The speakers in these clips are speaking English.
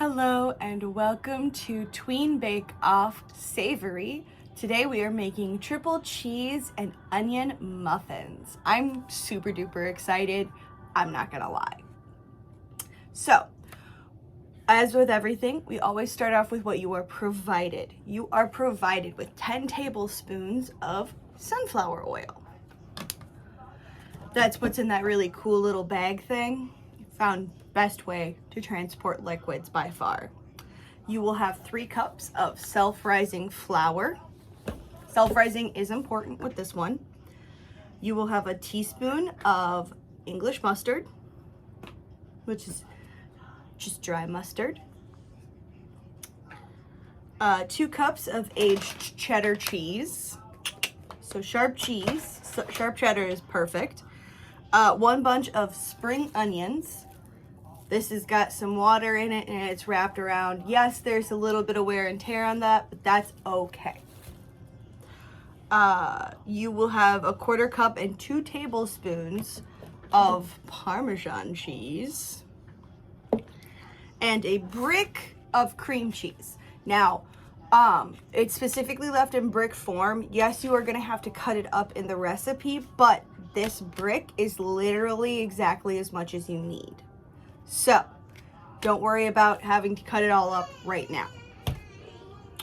Hello and welcome to Tween Bake Off Savory. Today we are making triple cheese and onion muffins. I'm super duper excited, I'm not gonna lie. So, as with everything, we always start off with what you are provided. You are provided with 10 tablespoons of sunflower oil. That's what's in that really cool little bag thing. Found best way to transport liquids by far. You will have 3 cups of self-rising flour. Self-rising is important with this one. You will have a teaspoon of English mustard, which is just dry mustard. 2 cups of aged cheddar cheese. So sharp cheese, sharp cheddar is perfect. 1 bunch of spring onions. This has got some water in it and it's wrapped around. Yes, there's a little bit of wear and tear on that, but that's okay. You will have a 1/4 cup and 2 tablespoons of Parmesan cheese and a brick of cream cheese. Now, it's specifically left in brick form. Yes, you are gonna have to cut it up in the recipe, but this brick is literally exactly as much as you need. So, don't worry about having to cut it all up right now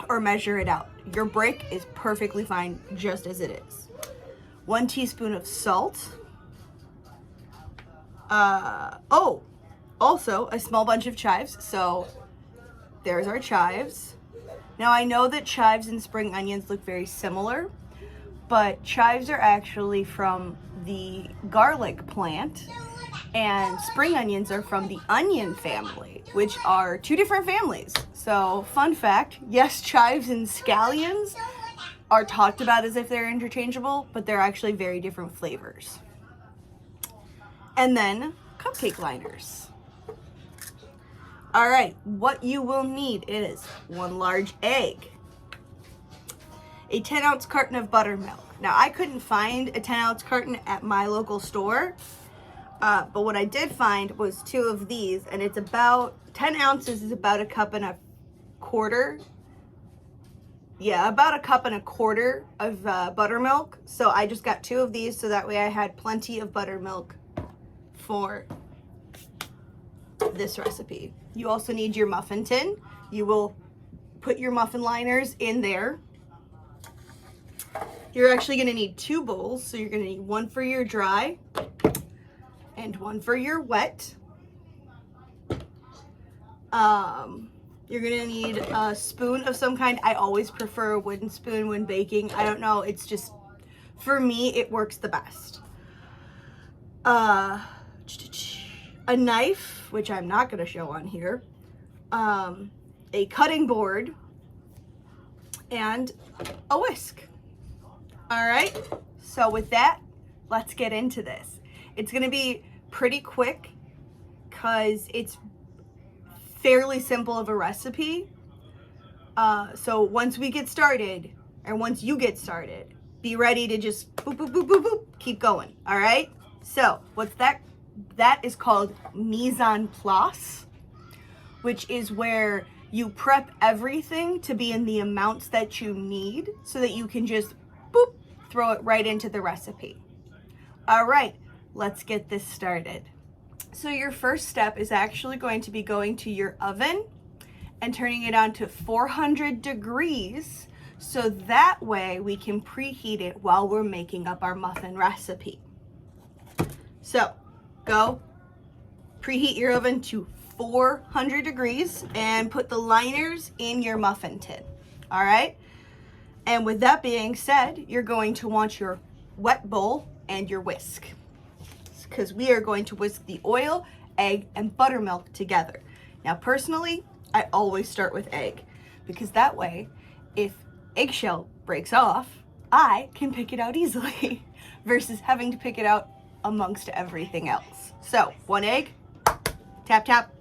or measure it out. Your brick is perfectly fine just as it is. 1 teaspoon of salt. Also a small bunch of chives. So, there's our chives. Now, I know that chives and spring onions look very similar, but chives are actually from the garlic plant, and spring onions are from the onion family, which are 2 different families. So, fun fact, yes, chives and scallions are talked about as if they're interchangeable, but they're actually very different flavors. And then, cupcake liners. All right, what you will need is 1 large egg, a 10-ounce carton of buttermilk. Now, I couldn't find a 10-ounce carton at my local store, but what I did find was 2 of these, and it's about 10 ounces is about 1 1/4 cups. Yeah, about 1 1/4 cups of buttermilk. So I just got 2 of these so that way I had plenty of buttermilk for this recipe. You also need your muffin tin. You will put your muffin liners in there. You're actually going to need 2 bowls. So you're going to need 1 for your dry and 1 for your wet. You're going to need a spoon of some kind. I always prefer a wooden spoon when baking. I don't know. It's just, for me, it works the best. A knife, which I'm not going to show on here. A cutting board. And a whisk. All right, so with that, let's get into this. It's gonna be pretty quick because it's fairly simple of a recipe. So once we get started, or once you get started, be ready to just boop, boop, boop, boop, boop, keep going, all right? So what's that? That is called mise en place, which is where you prep everything to be in the amounts that you need so that you can just boop, throw it right into the recipe. All right, let's get this started. So your first step is actually going to be going to your oven and turning it on to 400 degrees so that way we can preheat it while we're making up our muffin recipe. So go preheat your oven to 400 degrees and put the liners in your muffin tin. All right. And with that being said, you're going to want your wet bowl and your whisk, because we are going to whisk the oil, egg, and buttermilk together. Now, personally, I always start with egg, because that way, if eggshell breaks off, I can pick it out easily versus having to pick it out amongst everything else. So 1 egg, tap, tap,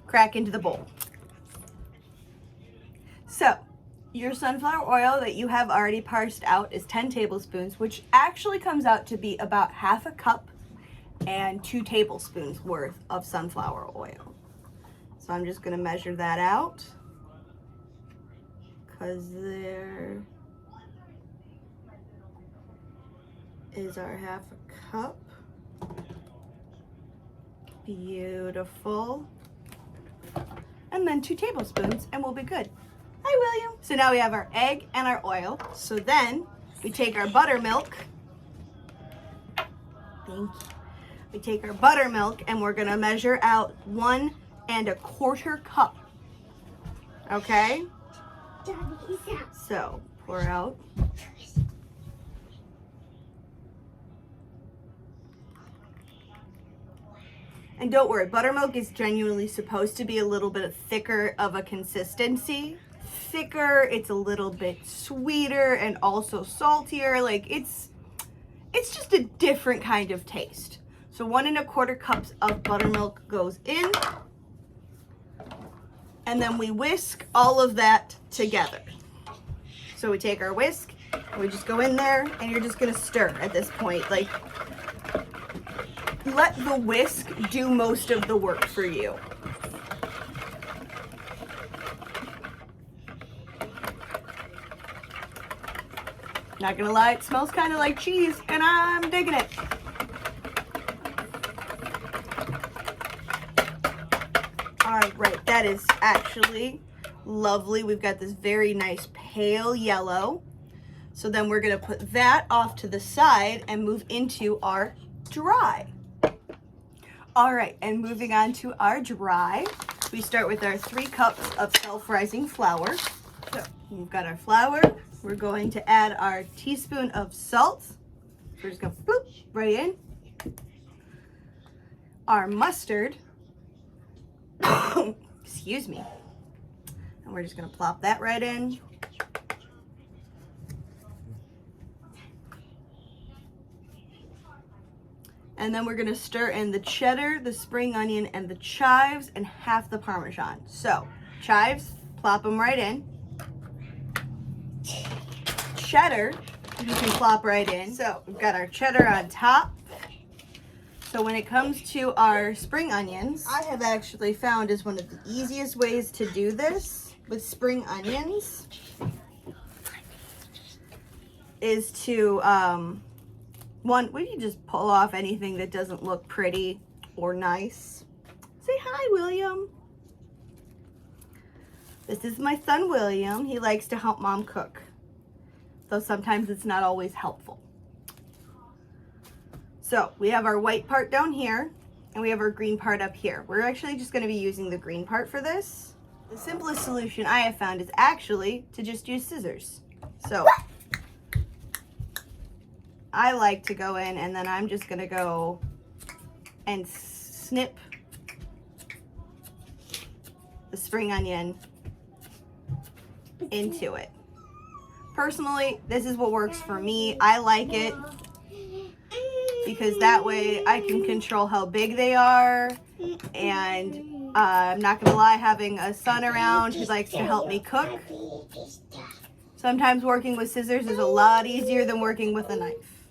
crack into the bowl. So your sunflower oil that you have already parsed out is 10 tablespoons, which actually comes out to be about 1/2 cup and 2 tablespoons worth of sunflower oil. So I'm just gonna measure that out, because there is our half a cup. Beautiful. And then 2 tablespoons and we'll be good. Hi, William. So now we have our egg and our oil. So then we take our buttermilk. Thank you. We take our buttermilk and we're gonna measure out 1 1/4 cup. Okay? So pour out. And don't worry, buttermilk is genuinely supposed to be a little bit thicker of a consistency. Thicker, it's a little bit sweeter and also saltier. Like it's just a different kind of taste. So 1 1/4 cups of buttermilk goes in. And then we whisk all of that together. So we take our whisk, and we just go in there, and you're just gonna stir at this point. Like, let the whisk do most of the work for you. Not gonna lie, it smells kind of like cheese, and I'm digging it. All right, that is actually lovely. We've got this very nice pale yellow. So then we're gonna put that off to the side and move into our dry. All right, and moving on to our dry, we start with our 3 cups of self-rising flour. So we've got our flour. We're going to add our teaspoon of salt. We're just gonna bloop right in. Our mustard. Excuse me. And we're just gonna plop that right in. And then we're gonna stir in the cheddar, the spring onion, and the chives, and half the Parmesan. So, chives, plop them right in. Cheddar, you can plop right in. So, we've got our cheddar on top. So when it comes to our spring onions, I have actually found is one of the easiest ways to do this with spring onions is to, we can just pull off anything that doesn't look pretty or nice. Say hi, William. This is my son, William. He likes to help Mom cook, though sometimes it's not always helpful. So we have our white part down here, and we have our green part up here. We're actually just going to be using the green part for this. The simplest solution I have found is actually to just use scissors. So I like to go in, and then I'm just going to go and snip the spring onion into it. Personally, this is what works for me. I like it because that way I can control how big they are, and I'm not gonna lie, having a son around who likes to help me cook, sometimes working with scissors is a lot easier than working with a knife.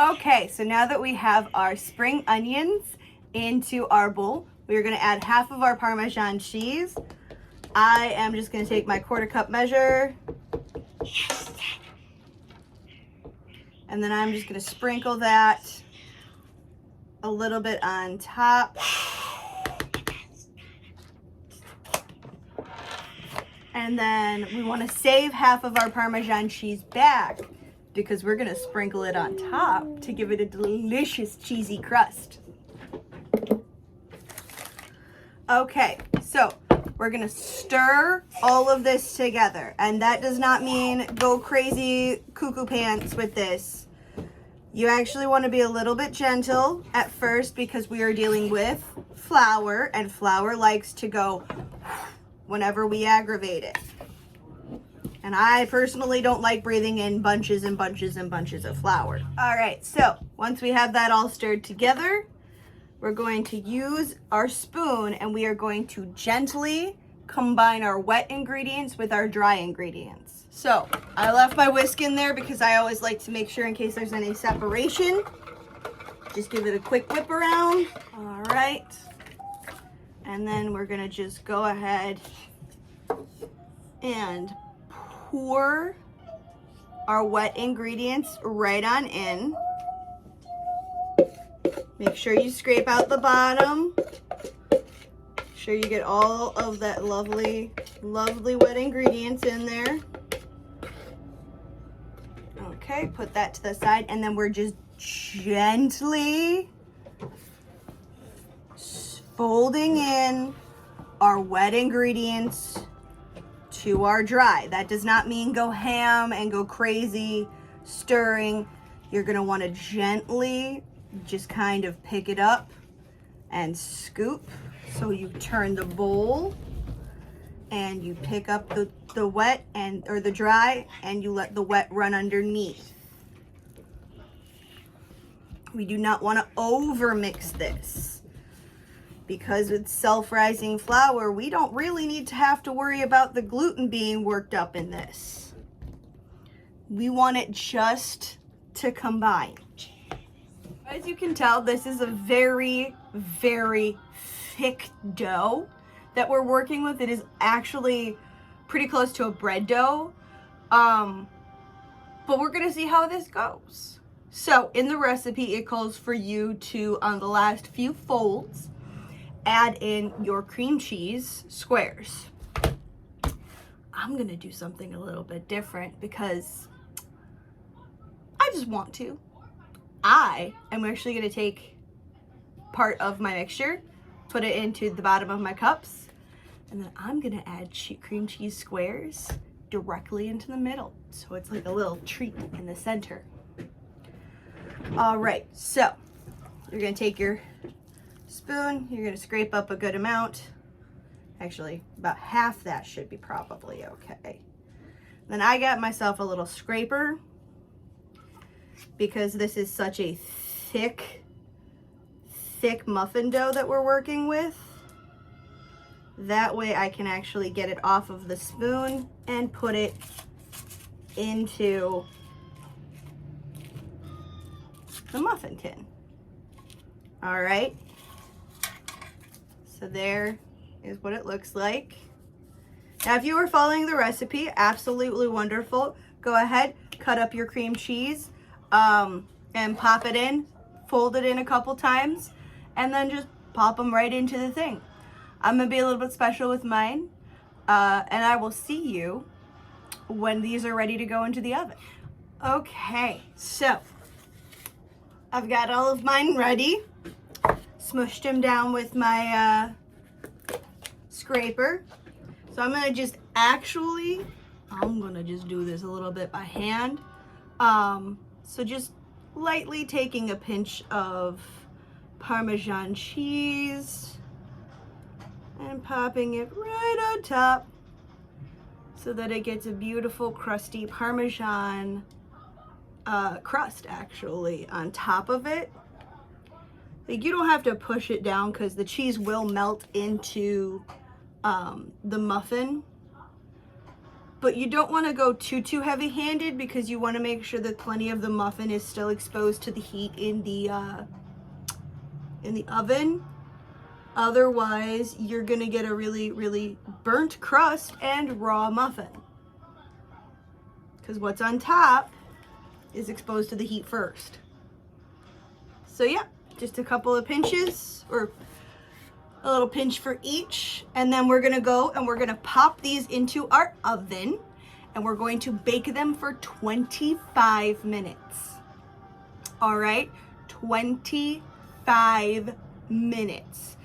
Okay, so now that we have our spring onions into our bowl, we're gonna add half of our Parmesan cheese. I am just gonna take my 1/4 cup measure, and then I'm just gonna sprinkle that a little bit on top. And then we wanna save half of our Parmesan cheese back because we're gonna sprinkle it on top to give it a delicious cheesy crust. Okay, so we're gonna stir all of this together, and that does not mean go crazy cuckoo pants with this. You actually want to be a little bit gentle at first because we are dealing with flour, and flour likes to go whenever we aggravate it. And I personally don't like breathing in bunches and bunches and bunches of flour. All right, so once we have that all stirred together, we're going to use our spoon, and we are going to gently combine our wet ingredients with our dry ingredients. So I left my whisk in there because I always like to make sure in case there's any separation. Just give it a quick whip around. All right. And then we're gonna just go ahead and pour our wet ingredients right on in. Make sure you scrape out the bottom. Make sure you get all of that lovely, lovely wet ingredients in there. Okay, put that to the side, and then we're just gently folding in our wet ingredients to our dry. That does not mean go ham and go crazy stirring. You're gonna wanna gently just kind of pick it up and scoop. So you turn the bowl and you pick up the wet or the dry, and you let the wet run underneath. We do not want to over mix this, because with self-rising flour, we don't really need to have to worry about the gluten being worked up in this. We want it just to combine. As you can tell, this is a very, very thick dough that we're working with. It is actually pretty close to a bread dough, but we're gonna see how this goes. So in the recipe, it calls for you to, on the last few folds, add in your cream cheese squares. I'm gonna do something a little bit different because I just want to. I am actually gonna take part of my mixture, put it into the bottom of my cups, and then I'm gonna add cream cheese squares directly into the middle. So it's like a little treat in the center. All right, so you're gonna take your spoon, you're gonna scrape up a good amount. Actually, about half that should be probably okay. Then I got myself a little scraper because this is such a thick muffin dough that we're working with. That way I can actually get it off of the spoon and put it into the muffin tin. All right, so there is what it looks like. Now, if you were following the recipe, absolutely wonderful. Go ahead, cut up your cream cheese and pop it in, fold it in a couple times, and then just pop them right into the thing. I'm gonna be a little bit special with mine, and I will see you when these are ready to go into the oven. Okay, so I've got all of mine ready. Smushed them down with my scraper. So I'm gonna just do this a little bit by hand. So just lightly taking a pinch of Parmesan cheese and popping it right on top so that it gets a beautiful crusty Parmesan crust actually on top of it. Like, you don't have to push it down because the cheese will melt into the muffin, but you don't want to go too heavy-handed because you want to make sure that plenty of the muffin is still exposed to the heat in the oven. Otherwise, you're gonna get a really burnt crust and raw muffin, because what's on top is exposed to the heat first. So yeah, just a couple of pinches, or a little pinch for each, and then we're gonna go and we're gonna pop these into our oven, and we're going to bake them for 25 minutes. All right, 25 minutes.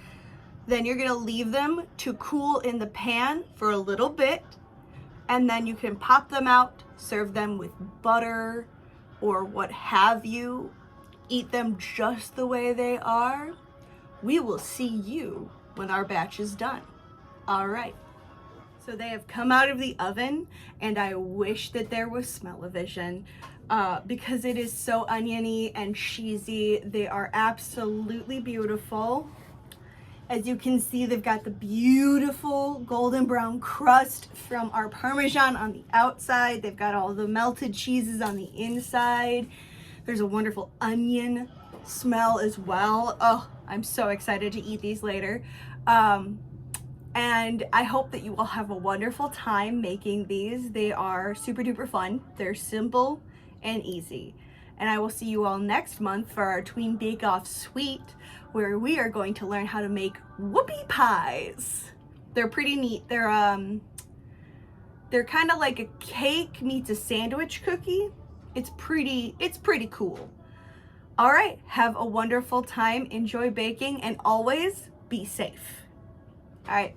Then you're gonna leave them to cool in the pan for a little bit, and then you can pop them out, serve them with butter or what have you. Eat them just the way they are. We will see you when our batch is done. All right. So they have come out of the oven, and I wish that there was smell-o-vision because it is so oniony and cheesy. They are absolutely beautiful. As you can see, they've got the beautiful golden brown crust from our Parmesan on the outside. They've got all the melted cheeses on the inside. There's a wonderful onion smell as well. Oh, I'm so excited to eat these later. And I hope that you will have a wonderful time making these. They are super duper fun. They're simple and easy. And I will see you all next month for our Tween Bake Off Suite, where we are going to learn how to make whoopie pies. They're pretty neat. They're kind of like a cake meets a sandwich cookie. It's pretty cool. All right, have a wonderful time. Enjoy baking and always be safe. All right.